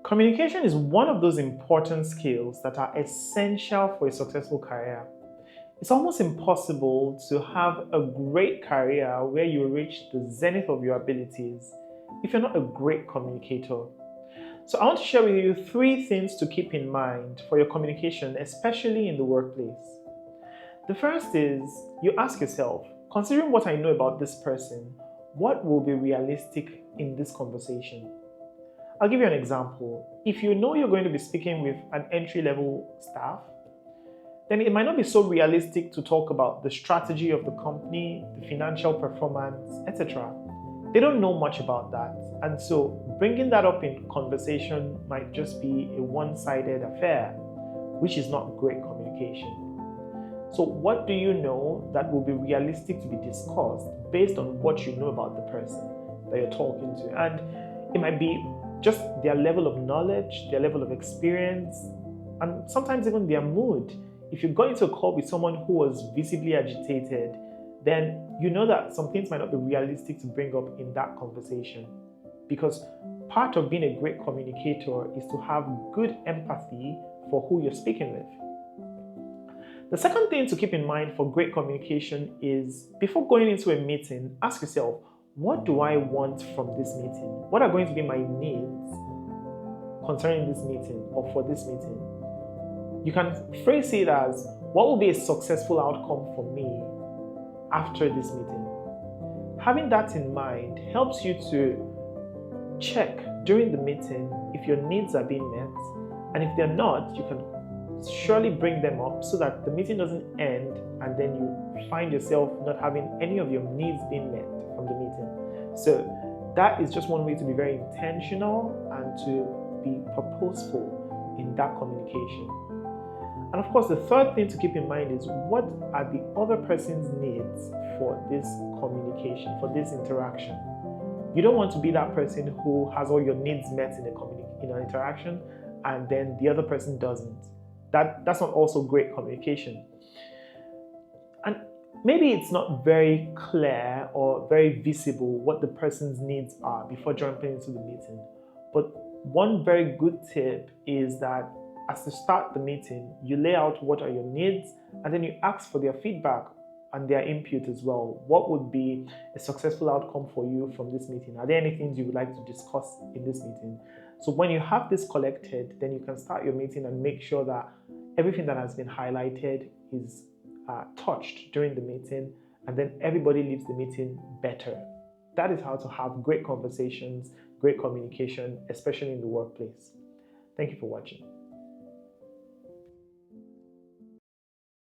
Communication is one of those important skills that are essential for a successful career. It's almost impossible to have a great career where you reach the zenith of your abilities if you're not a great communicator. So, I want to share with you three things to keep in mind for your communication, especially in the workplace. The first is you ask yourself, considering what I know about this person, what will be realistic in this conversation? I'll give you an example. If you know you're going to be speaking with an entry level staff, then it might not be so realistic to talk about the strategy of the company, the financial performance, etc. They don't know much about that. And so bringing that up in conversation might just be a one sided affair, which is not great communication. So, what do you know that will be realistic to be discussed based on what you know about the person that you're talking to? And it might be just their level of knowledge, their level of experience, and sometimes even their mood. If you go into a call with someone who was visibly agitated, then you know that some things might not be realistic to bring up in that conversation. Because part of being a great communicator is to have good empathy for who you're speaking with. The second thing to keep in mind for great communication is before going into a meeting, ask yourself, what do I want from this meeting? What are going to be my needs concerning this meeting or for this meeting? You can phrase it as, what will be a successful outcome for me after this meeting? Having that in mind helps you to check during the meeting if your needs are being met, and if they're not, you can surely bring them up so that the meeting doesn't end and then you find yourself not having any of your needs being met from the meeting. So that is just one way to be very intentional and to be purposeful in that communication. And of course, the third thing to keep in mind is what are the other person's needs for this communication, for this interaction. You don't want to be that person who has all your needs met in an interaction and then the other person doesn't. That's not also great communication. And maybe it's not very clear or very visible what the person's needs are before jumping into the meeting. But one very good tip is that as you start the meeting, you lay out what are your needs and then you ask for their feedback and their input as well. What would be a successful outcome for you from this meeting? Are there any things you would like to discuss in this meeting? So when you have this collected, then you can start your meeting and make sure that everything that has been highlighted is touched during the meeting, and then everybody leaves the meeting better. That is how to have great conversations, great communication, especially in the workplace. Thank you for watching.